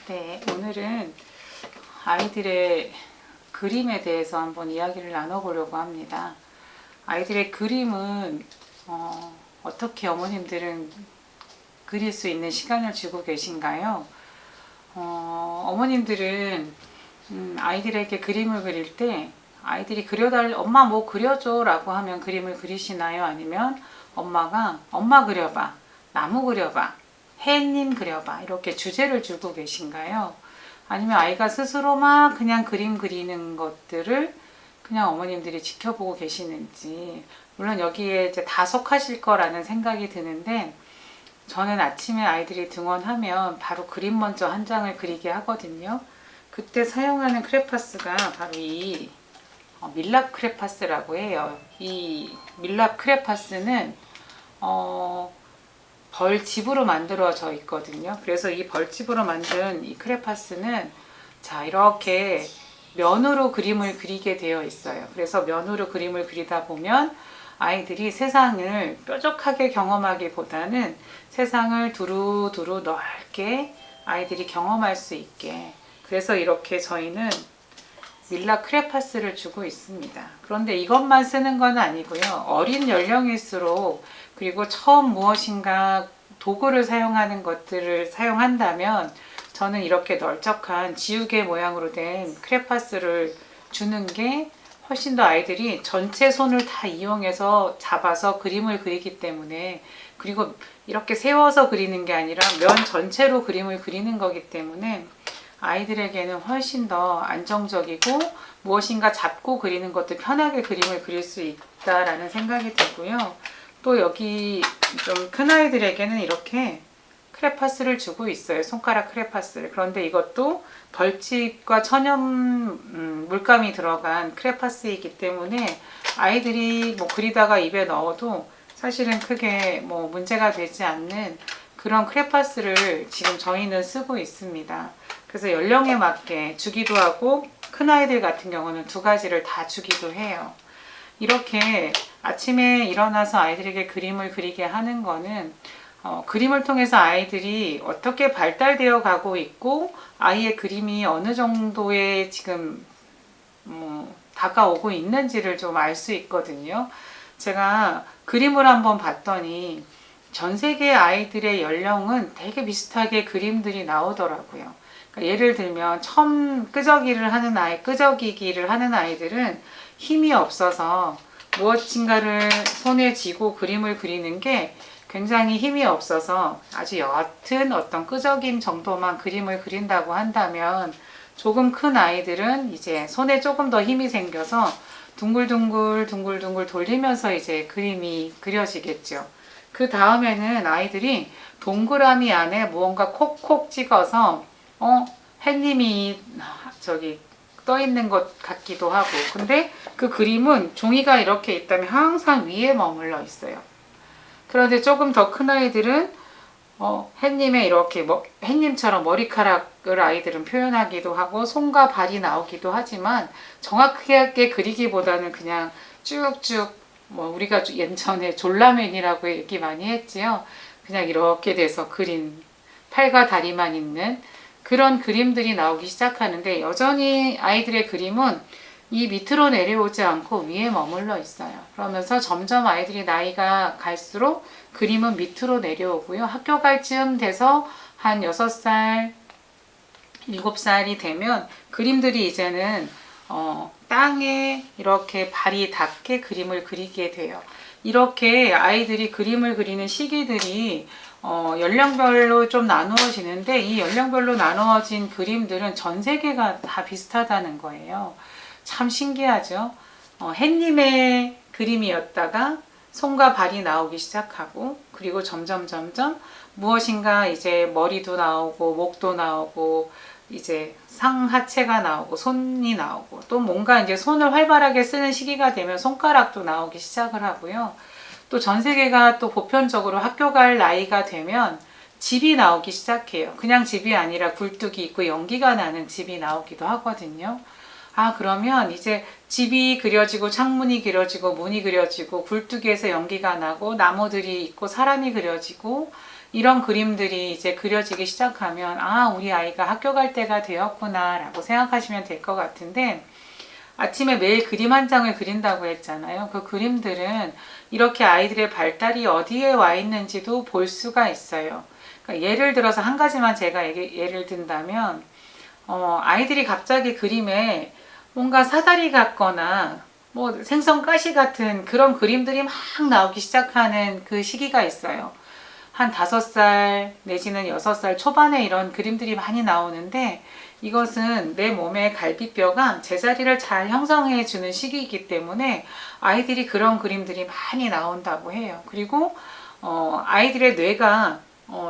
네, 오늘은 아이들의 그림에 대해서 한번 이야기를 나눠보려고 합니다. 아이들의 그림은 어떻게 어머님들은 그릴 수 있는 시간을 주고 계신가요? 어머님들은 아이들에게 그림을 그릴 때 아이들이 엄마 뭐 그려줘 라고 하면 그림을 그리시나요? 아니면 엄마가 엄마 그려봐, 나무 그려봐, 해님 그려봐 이렇게 주제를 주고 계신가요? 아니면 아이가 스스로 막 그냥 그림 그리는 것들을 그냥 어머님들이 지켜보고 계시는지, 물론 여기에 이제 다 속하실 거라는 생각이 드는데, 저는 아침에 아이들이 등원하면 바로 그림 먼저 한 장을 그리게 하거든요. 그때 사용하는 크레파스가 바로 이 밀랍 크레파스라고 해요. 이 밀랍 크레파스는 벌집으로 만들어져 있거든요. 그래서 이 벌집으로 만든 이 크레파스는 자, 이렇게 면으로 그림을 그리게 되어 있어요. 그래서 면으로 그림을 그리다 보면 아이들이 세상을 뾰족하게 경험하기보다는 세상을 두루두루 넓게 아이들이 경험할 수 있게, 그래서 이렇게 저희는 밀랍 크레파스를 주고 있습니다. 그런데 이것만 쓰는 건 아니고요. 어린 연령일수록, 그리고 처음 무엇인가 도구를 사용하는 것들을 사용한다면 저는 이렇게 널쩍한 지우개 모양으로 된 크레파스를 주는 게 훨씬 더 아이들이 전체 손을 다 이용해서 잡아서 그림을 그리기 때문에, 그리고 이렇게 세워서 그리는 게 아니라 면 전체로 그림을 그리는 거기 때문에 아이들에게는 훨씬 더 안정적이고 무엇인가 잡고 그리는 것도 편하게 그림을 그릴 수 있다라는 생각이 들고요. 또 여기 좀 큰 아이들에게는 이렇게 크레파스를 주고 있어요. 손가락 크레파스를. 그런데 이것도 벌집과 천연 물감이 들어간 크레파스이기 때문에 아이들이 뭐 그리다가 입에 넣어도 사실은 크게 뭐 문제가 되지 않는 그런 크레파스를 지금 저희는 쓰고 있습니다. 그래서 연령에 맞게 주기도 하고, 큰 아이들 같은 경우는 두 가지를 다 주기도 해요. 이렇게 아침에 일어나서 아이들에게 그림을 그리게 하는 거는 그림을 통해서 아이들이 어떻게 발달되어 가고 있고 아이의 그림이 어느 정도의 지금 다가오고 있는지를 좀 알 수 있거든요. 제가 그림을 한번 봤더니 전 세계 아이들의 연령은 되게 비슷하게 그림들이 나오더라고요. 그러니까 예를 들면 처음 끄적이기를 하는 아이들은 힘이 없어서 무엇인가를 손에 쥐고 그림을 그리는 게 굉장히 힘이 없어서 아주 옅은 어떤 끄적임 정도만 그림을 그린다고 한다면, 조금 큰 아이들은 이제 손에 조금 더 힘이 생겨서 둥글둥글 돌리면서 이제 그림이 그려지겠죠. 그 다음에는 아이들이 동그라미 안에 무언가 콕콕 찍어서 햇님이 저기 떠 있는 것 같기도 하고, 근데 그 그림은 종이가 이렇게 있다면 항상 위에 머물러 있어요. 그런데 조금 더 큰 아이들은 햇님의 이렇게 햇님처럼 머리카락을 아이들은 표현하기도 하고 손과 발이 나오기도 하지만, 정확하게 그리기보다는 그냥 쭉쭉, 우리가 예전에 졸라맨이라고 얘기 많이 했지요. 그냥 이렇게 돼서 그린 팔과 다리만 있는 그런 그림들이 나오기 시작하는데, 여전히 아이들의 그림은 이 밑으로 내려오지 않고 위에 머물러 있어요. 그러면서 점점 아이들이 나이가 갈수록 그림은 밑으로 내려오고요. 학교 갈 즈음 돼서 한 6살, 7살이 되면 그림들이 이제는 땅에 이렇게 발이 닿게 그림을 그리게 돼요. 이렇게 아이들이 그림을 그리는 시기들이 연령별로 좀 나누어지는데, 이 연령별로 나누어진 그림들은 전 세계가 다 비슷하다는 거예요. 참 신기하죠. 햇님의 그림이었다가 손과 발이 나오기 시작하고, 그리고 점점 무엇인가 이제 머리도 나오고 목도 나오고 이제 상하체가 나오고 손이 나오고, 또 뭔가 이제 손을 활발하게 쓰는 시기가 되면 손가락도 나오기 시작을 하고요. 또 전 세계가 또 보편적으로 학교 갈 나이가 되면 집이 나오기 시작해요. 그냥 집이 아니라 굴뚝이 있고 연기가 나는 집이 나오기도 하거든요. 아, 그러면 이제 집이 그려지고 창문이 그려지고 문이 그려지고 굴뚝에서 연기가 나고 나무들이 있고 사람이 그려지고 이런 그림들이 이제 그려지기 시작하면 아, 우리 아이가 학교 갈 때가 되었구나 라고 생각하시면 될 것 같은데, 아침에 매일 그림 한 장을 그린다고 했잖아요. 그 그림들은 이렇게 아이들의 발달이 어디에 와 있는지도 볼 수가 있어요. 그러니까 예를 들어서 한 가지만 제가 예를 든다면, 아이들이 갑자기 그림에 뭔가 사다리 같거나 뭐 생선 가시 같은 그런 그림들이 막 나오기 시작하는 그 시기가 있어요. 한 5살 내지는 6살 초반에 이런 그림들이 많이 나오는데, 이것은 내 몸의 갈비뼈가 제자리를 잘 형성해 주는 시기이기 때문에 아이들이 그런 그림들이 많이 나온다고 해요. 그리고 아이들의 뇌가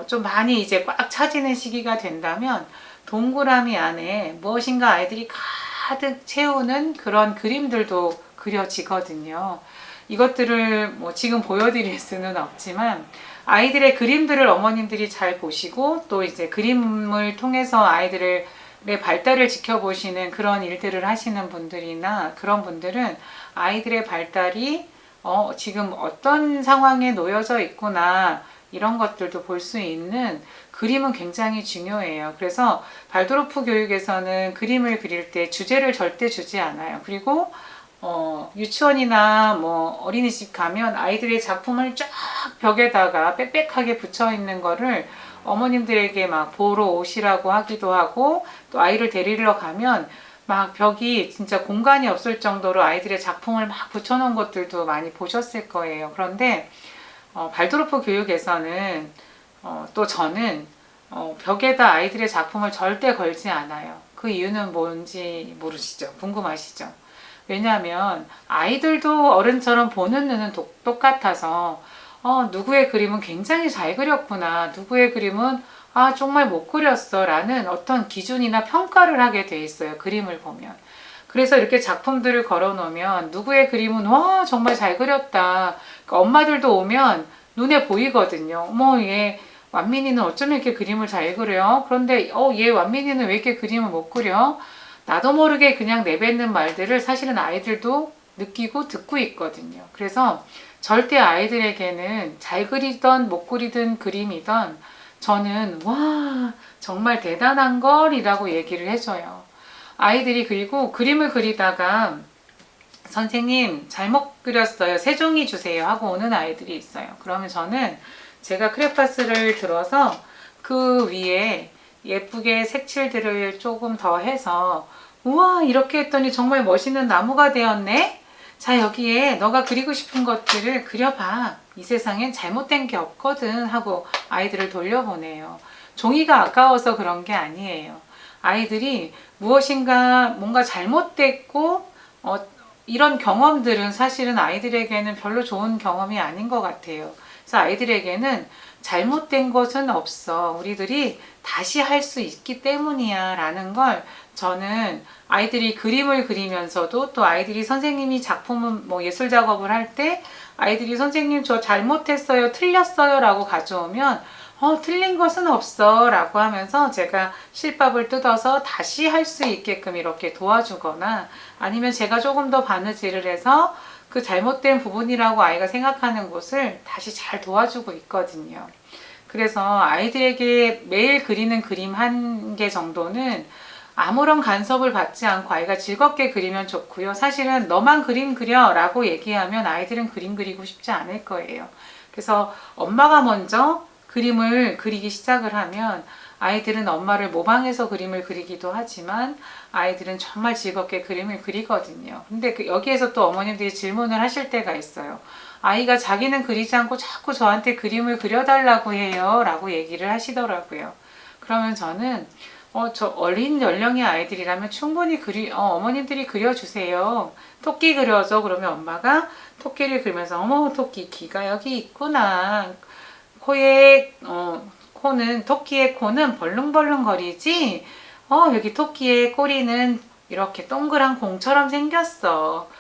좀 많이 이제 꽉 차지는 시기가 된다면 동그라미 안에 무엇인가 아이들이 가득 채우는 그런 그림들도 그려지거든요. 이것들을 뭐 지금 보여드릴 수는 없지만 아이들의 그림들을 어머님들이 잘 보시고 또 이제 그림을 통해서 아이들의 발달을 지켜보시는 그런 일들을 하시는 분들이나 그런 분들은 아이들의 발달이 지금 어떤 상황에 놓여져 있구나 이런 것들도 볼 수 있는 그림은 굉장히 중요해요. 그래서 발도르프 교육에서는 그림을 그릴 때 주제를 절대 주지 않아요. 그리고 유치원이나 뭐 어린이집 가면 아이들의 작품을 쫙 벽에다가 빽빽하게 붙여 있는 거를 어머님들에게 막 보러 오시라고 하기도 하고, 또 아이를 데리러 가면 막 벽이 진짜 공간이 없을 정도로 아이들의 작품을 막 붙여놓은 것들도 많이 보셨을 거예요. 그런데 발도르프 교육에서는 또 저는 벽에다 아이들의 작품을 절대 걸지 않아요. 그 이유는 뭔지 모르시죠? 궁금하시죠? 왜냐하면 아이들도 어른처럼 보는 눈은 똑같아서 누구의 그림은 굉장히 잘 그렸구나, 누구의 그림은 아 정말 못 그렸어 라는 어떤 기준이나 평가를 하게 돼 있어요. 그림을 보면. 그래서 이렇게 작품들을 걸어 놓으면 누구의 그림은 와 정말 잘 그렸다, 그러니까 엄마들도 오면 눈에 보이거든요. 어머 얘 완민이는 어쩜 이렇게 그림을 잘 그려? 그런데 얘 완민이는 왜 이렇게 그림을 못 그려? 나도 모르게 그냥 내뱉는 말들을 사실은 아이들도 느끼고 듣고 있거든요. 그래서 절대 아이들에게는 잘 그리던 못 그리던 그림이던 저는 와 정말 대단한 걸이라고 얘기를 해줘요. 아이들이 그리고 그림을 그리다가 선생님 잘못 그렸어요, 새 종이 주세요 하고 오는 아이들이 있어요. 그러면 저는 제가 크레파스를 들어서 그 위에 예쁘게 색칠들을 조금 더 해서 우와 이렇게 했더니 정말 멋있는 나무가 되었네. 자 여기에 너가 그리고 싶은 것들을 그려봐. 이 세상엔 잘못된 게 없거든 하고 아이들을 돌려보내요. 종이가 아까워서 그런 게 아니에요. 아이들이 무엇인가 뭔가 잘못됐고 이런 경험들은 사실은 아이들에게는 별로 좋은 경험이 아닌 것 같아요. 그래서 아이들에게는 잘못된 것은 없어, 우리들이 다시 할 수 있기 때문이야 라는 걸 저는 아이들이 그림을 그리면서도 또 아이들이 선생님이 작품을 뭐 예술 작업을 할 때 아이들이 선생님 저 잘못했어요, 틀렸어요 라고 가져오면 틀린 것은 없어 라고 하면서 제가 실밥을 뜯어서 다시 할 수 있게끔 이렇게 도와주거나, 아니면 제가 조금 더 바느질을 해서 그 잘못된 부분이라고 아이가 생각하는 곳을 다시 잘 도와주고 있거든요. 그래서 아이들에게 매일 그리는 그림 한 개 정도는 아무런 간섭을 받지 않고 아이가 즐겁게 그리면 좋고요. 사실은 너만 그림 그려 라고 얘기하면 아이들은 그림 그리고 싶지 않을 거예요. 그래서 엄마가 먼저 그림을 그리기 시작을 하면 아이들은 엄마를 모방해서 그림을 그리기도 하지만 아이들은 정말 즐겁게 그림을 그리거든요. 근데 여기에서 또 어머님들이 질문을 하실 때가 있어요. 아이가 자기는 그리지 않고 자꾸 저한테 그림을 그려달라고 해요 라고 얘기를 하시더라고요. 그러면 저는 저 어린 연령의 아이들이라면 충분히 어머님들이 그려주세요. 토끼 그려줘. 그러면 엄마가 토끼를 그리면서 어머 토끼 귀가 여기 있구나. 코는 토끼의 코는 벌렁벌렁 거리지. 여기 토끼의 꼬리는 이렇게 동그란 공처럼 생겼어.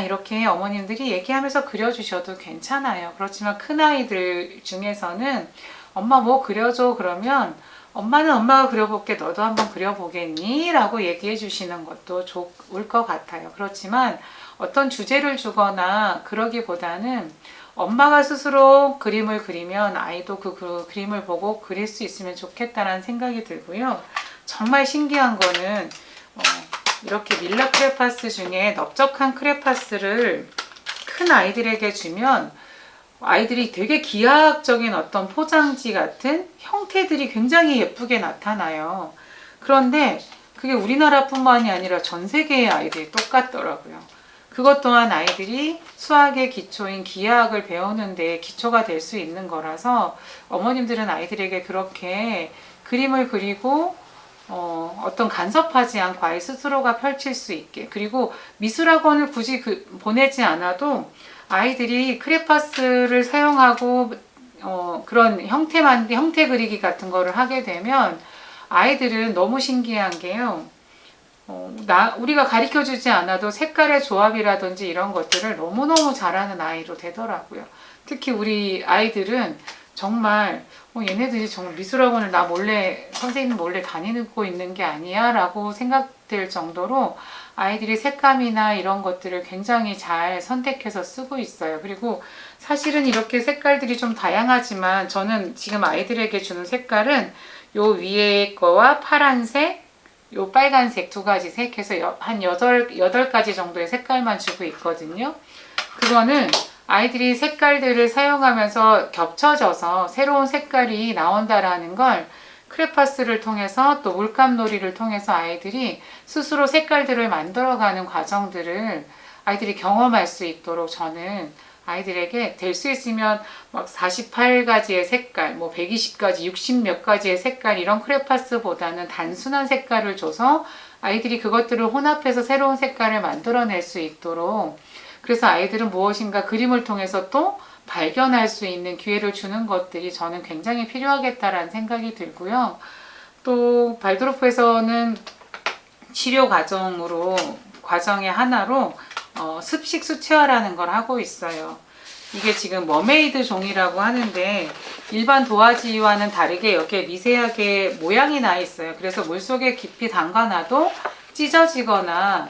이렇게 어머님들이 얘기하면서 그려주셔도 괜찮아요. 그렇지만 큰 아이들 중에서는 엄마 뭐 그려줘 그러면 엄마는 엄마가 그려볼게, 너도 한번 그려보겠니? 라고 얘기해 주시는 것도 좋을 것 같아요. 그렇지만 어떤 주제를 주거나 그러기보다는 엄마가 스스로 그림을 그리면 아이도 그 그림을 보고 그릴 수 있으면 좋겠다라는 생각이 들고요. 정말 신기한 거는 이렇게 밀라 크레파스 중에 넓적한 크레파스를 큰 아이들에게 주면 아이들이 되게 기하학적인 어떤 포장지 같은 형태들이 굉장히 예쁘게 나타나요. 그런데 그게 우리나라뿐만이 아니라 전 세계의 아이들이 똑같더라고요. 그것 또한 아이들이 수학의 기초인 기하학을 배우는 데 기초가 될 수 있는 거라서 어머님들은 아이들에게 그렇게 그림을 그리고 어떤 간섭하지 않고 아이 스스로가 펼칠 수 있게, 그리고 미술학원을 굳이 보내지 않아도 아이들이 크레파스를 사용하고 그런 형태 그리기 같은 거를 하게 되면 아이들은 너무 신기한 게요. 우리가 가르쳐 주지 않아도 색깔의 조합이라든지 이런 것들을 너무너무 잘하는 아이로 되더라고요. 특히 우리 아이들은 정말 얘네들이 정말 미술학원을 나 몰래, 선생님 몰래 다니고 있는 게 아니야 라고 생각될 정도로 아이들이 색감이나 이런 것들을 굉장히 잘 선택해서 쓰고 있어요. 그리고 사실은 이렇게 색깔들이 좀 다양하지만 저는 지금 아이들에게 주는 색깔은 요 위에 거와 파란색, 요 빨간색 두 가지 색해서 한 8가지 정도의 색깔만 주고 있거든요. 그거는 아이들이 색깔들을 사용하면서 겹쳐져서 새로운 색깔이 나온다라는 걸 크레파스를 통해서 또 물감놀이를 통해서 아이들이 스스로 색깔들을 만들어가는 과정들을 아이들이 경험할 수 있도록 저는 아이들에게 될 수 있으면 막 48가지의 색깔, 120가지, 60 몇 가지의 색깔 이런 크레파스보다는 단순한 색깔을 줘서 아이들이 그것들을 혼합해서 새로운 색깔을 만들어낼 수 있도록, 그래서 아이들은 무엇인가 그림을 통해서 또 발견할 수 있는 기회를 주는 것들이 저는 굉장히 필요하겠다라는 생각이 들고요. 또 발도르프에서는 치료 과정의 하나로 습식 수채화라는 걸 하고 있어요. 이게 지금 머메이드 종이라고 하는데 일반 도화지와는 다르게 여기에 미세하게 모양이 나 있어요. 그래서 물속에 깊이 담가놔도 찢어지거나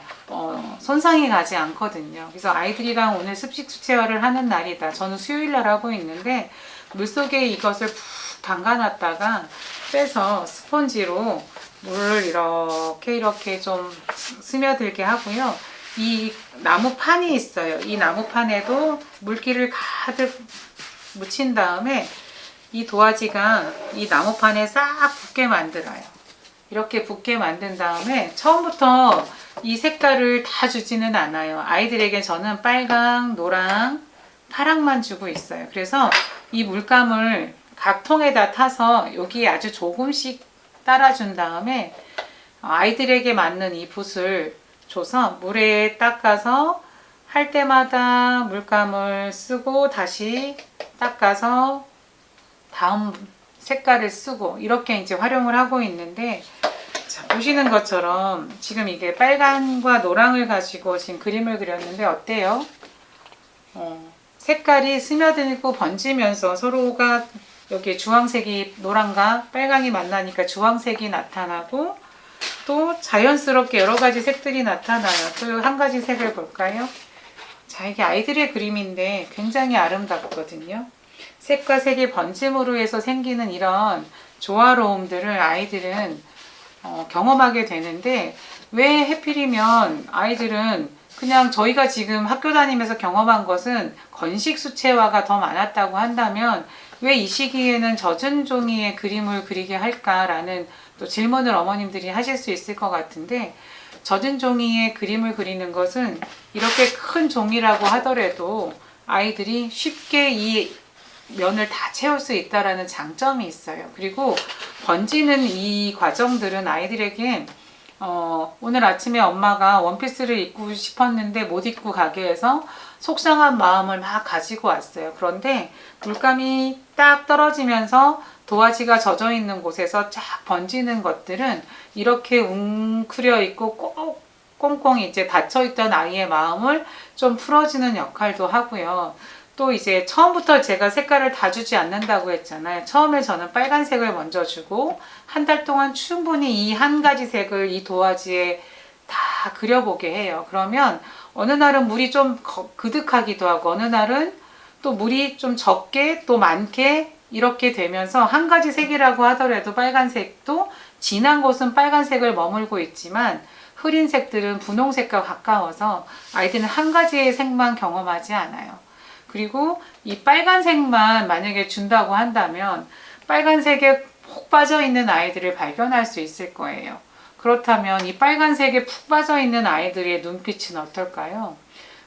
손상이 가지 않거든요. 그래서 아이들이랑 오늘 습식 수채화를 하는 날이다. 저는 수요일날 하고 있는데 물속에 이것을 푹 담가놨다가 빼서 스펀지로 물을 이렇게 좀 스며들게 하고요. 이 나무판이 있어요. 이 나무판에도 물기를 가득 묻힌 다음에 이 도화지가 이 나무판에 싹 붙게 만들어요. 이렇게 붙게 만든 다음에 처음부터 이 색깔을 다 주지는 않아요. 아이들에게 저는 빨강, 노랑, 파랑만 주고 있어요. 그래서 이 물감을 각 통에다 타서 여기에 아주 조금씩 따라준 다음에 아이들에게 맞는 이 붓을 줘서 물에 닦아서 할 때마다 물감을 쓰고 다시 닦아서 다음 색깔을 쓰고 이렇게 이제 활용을 하고 있는데, 자, 보시는 것처럼 지금 이게 빨간과 노랑을 가지고 지금 그림을 그렸는데 어때요? 색깔이 스며들고 번지면서 서로가 여기 주황색이 노랑과 빨강이 만나니까 주황색이 나타나고 또 자연스럽게 여러 가지 색들이 나타나요. 또 한 가지 색을 볼까요? 자, 이게 아이들의 그림인데 굉장히 아름답거든요. 색과 색의 번짐으로 해서 생기는 이런 조화로움들을 아이들은 경험하게 되는데, 왜 해필이면 아이들은 그냥 저희가 지금 학교 다니면서 경험한 것은 건식 수채화가 더 많았다고 한다면 왜 이 시기에는 젖은 종이에 그림을 그리게 할까라는 또 질문을 어머님들이 하실 수 있을 것 같은데, 젖은 종이에 그림을 그리는 것은 이렇게 큰 종이라고 하더라도 아이들이 쉽게 이 면을 다 채울 수 있다라는 장점이 있어요. 그리고 번지는 이 과정들은 아이들에게 오늘 아침에 엄마가 원피스를 입고 싶었는데 못 입고 가게에서 속상한 마음을 막 가지고 왔어요. 그런데 물감이 딱 떨어지면서 도화지가 젖어 있는 곳에서 쫙 번지는 것들은 이렇게 웅크려 있고 꼭 꽁꽁 이제 닫혀 있던 아이의 마음을 좀 풀어주는 역할도 하고요. 또 이제 처음부터 제가 색깔을 다 주지 않는다고 했잖아요. 처음에 저는 빨간색을 먼저 주고 한 달 동안 충분히 이 한 가지 색을 이 도화지에 다 그려보게 해요. 그러면 어느 날은 물이 좀 그득하기도 하고 어느 날은 또 물이 좀 적게 또 많게 이렇게 되면서 한 가지 색이라고 하더라도 빨간색도 진한 곳은 빨간색을 머물고 있지만 흐린 색들은 분홍색과 가까워서 아이들은 한 가지의 색만 경험하지 않아요. 그리고 이 빨간색만 만약에 준다고 한다면 빨간색에 푹 빠져 있는 아이들을 발견할 수 있을 거예요. 그렇다면 이 빨간색에 푹 빠져 있는 아이들의 눈빛은 어떨까요?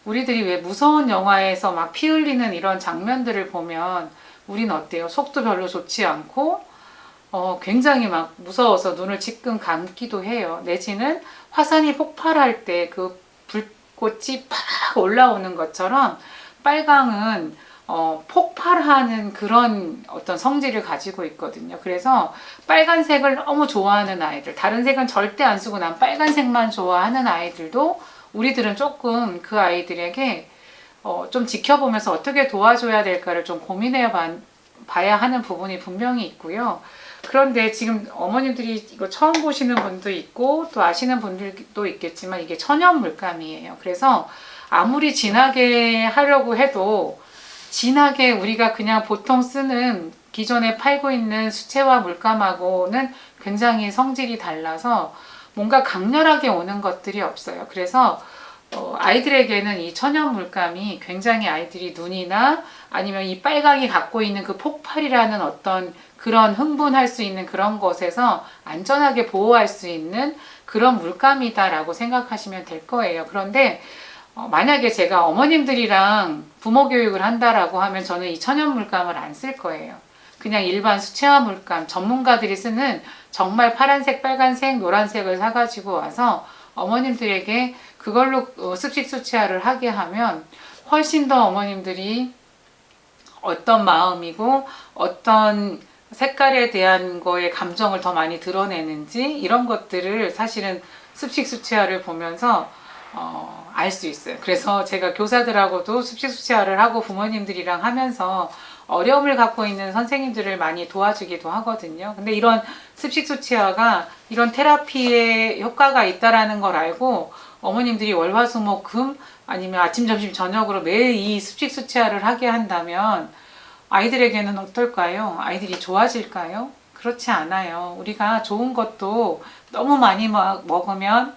우리들이 왜 무서운 영화에서 막 피 흘리는 이런 장면들을 보면 우린 어때요? 속도 별로 좋지 않고 굉장히 막 무서워서 눈을 찔끔 감기도 해요. 내지는 화산이 폭발할 때 그 불꽃이 팍 올라오는 것처럼 빨강은 폭발하는 그런 어떤 성질을 가지고 있거든요. 그래서 빨간색을 너무 좋아하는 아이들, 다른 색은 절대 안 쓰고 난 빨간색만 좋아하는 아이들도 우리들은 조금 그 아이들에게 좀 지켜보면서 어떻게 도와줘야 될까를 좀 고민해 봐야 하는 부분이 분명히 있고요. 그런데 지금 어머님들이 이거 처음 보시는 분도 있고 또 아시는 분들도 있겠지만 이게 천연 물감이에요. 그래서 아무리 진하게 하려고 해도 진하게 우리가 그냥 보통 쓰는 기존에 팔고 있는 수채화 물감하고는 굉장히 성질이 달라서 뭔가 강렬하게 오는 것들이 없어요. 그래서 아이들에게는 이 천연 물감이 굉장히 아이들이 눈이나 아니면 이 빨강이 갖고 있는 그 폭발이라는 어떤 그런 흥분할 수 있는 그런 것에서 안전하게 보호할 수 있는 그런 물감이다라고 생각하시면 될 거예요. 그런데 만약에 제가 어머님들이랑 부모 교육을 한다라고 하면 저는 이 천연 물감을 안 쓸 거예요. 그냥 일반 수채화 물감 전문가들이 쓰는 정말 파란색, 빨간색, 노란색을 사가지고 와서 어머님들에게 그걸로 습식 수채화를 하게 하면 훨씬 더 어머님들이 어떤 마음이고 어떤 색깔에 대한 거에 감정을 더 많이 드러내는지 이런 것들을 사실은 습식 수채화를 보면서 알 수 있어요. 그래서 제가 교사들하고도 습식 수채화를 하고 부모님들이랑 하면서 어려움을 갖고 있는 선생님들을 많이 도와주기도 하거든요. 근데 이런 습식 수채화가 이런 테라피에 효과가 있다라는 걸 알고 어머님들이 월화수목금 아니면 아침 점심 저녁으로 매일 이 습식 수채화를 하게 한다면 아이들에게는 어떨까요? 아이들이 좋아질까요? 그렇지 않아요. 우리가 좋은 것도 너무 많이 먹으면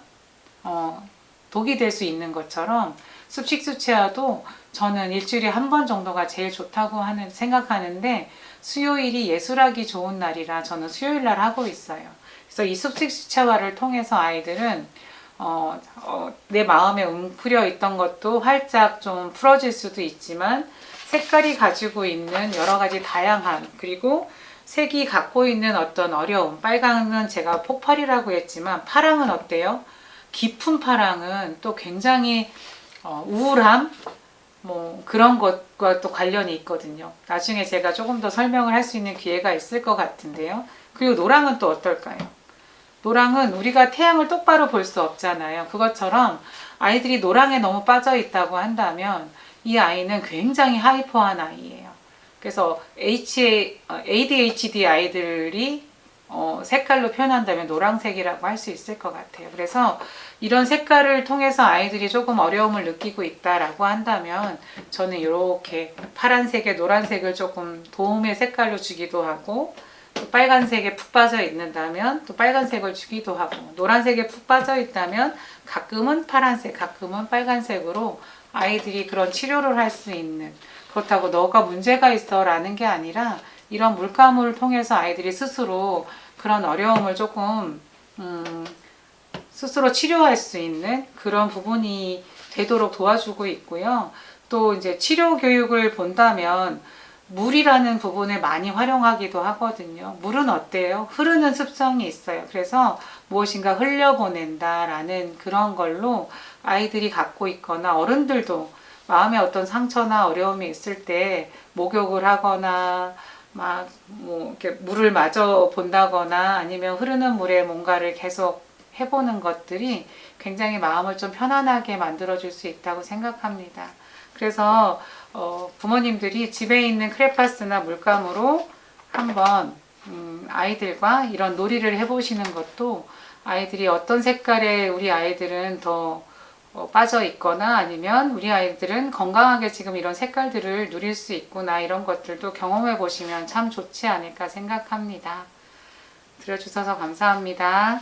독이 될 수 있는 것처럼 습식 수채화도 저는 일주일에 한 번 정도가 제일 좋다고 생각하는데 수요일이 예술하기 좋은 날이라 저는 수요일 날 하고 있어요. 그래서 이 습식 수채화를 통해서 아이들은 내 마음에 웅크려 있던 것도 활짝 좀 풀어질 수도 있지만 색깔이 가지고 있는 여러 가지 다양함 그리고 색이 갖고 있는 어떤 어려움 빨강은 제가 폭발이라고 했지만 파랑은 어때요? 깊은 파랑은 또 굉장히 우울함 뭐 그런 것과 또 관련이 있거든요. 나중에 제가 조금 더 설명을 할 수 있는 기회가 있을 것 같은데요. 그리고 노랑은 또 어떨까요? 노랑은 우리가 태양을 똑바로 볼 수 없잖아요. 그것처럼 아이들이 노랑에 너무 빠져 있다고 한다면 이 아이는 굉장히 하이퍼한 아이예요. 그래서 ADHD 아이들이 색깔로 표현한다면 노란색이라고 할 수 있을 것 같아요. 그래서 이런 색깔을 통해서 아이들이 조금 어려움을 느끼고 있다라고 한다면 저는 이렇게 파란색에 노란색을 조금 도움의 색깔로 주기도 하고 또 빨간색에 푹 빠져 있는다면 또 빨간색을 주기도 하고 노란색에 푹 빠져 있다면 가끔은 파란색, 가끔은 빨간색으로 아이들이 그런 치료를 할 수 있는 그렇다고 너가 문제가 있어 라는 게 아니라 이런 물감을 통해서 아이들이 스스로 그런 어려움을 조금 스스로 치료할 수 있는 그런 부분이 되도록 도와주고 있고요. 또 이제 치료 교육을 본다면 물이라는 부분을 많이 활용하기도 하거든요. 물은 어때요? 흐르는 습성이 있어요. 그래서 무엇인가 흘려보낸다라는 그런 걸로 아이들이 갖고 있거나 어른들도 마음에 어떤 상처나 어려움이 있을 때 목욕을 하거나 막 뭐 이렇게 물을 마저 본다거나 아니면 흐르는 물에 뭔가를 계속 해보는 것들이 굉장히 마음을 좀 편안하게 만들어줄 수 있다고 생각합니다. 그래서 부모님들이 집에 있는 크레파스나 물감으로 한번 아이들과 이런 놀이를 해보시는 것도 아이들이 어떤 색깔에 우리 아이들은 더 빠져 있거나 아니면 우리 아이들은 건강하게 지금 이런 색깔들을 누릴 수 있구나 이런 것들도 경험해 보시면 참 좋지 않을까 생각합니다. 들어주셔서 감사합니다.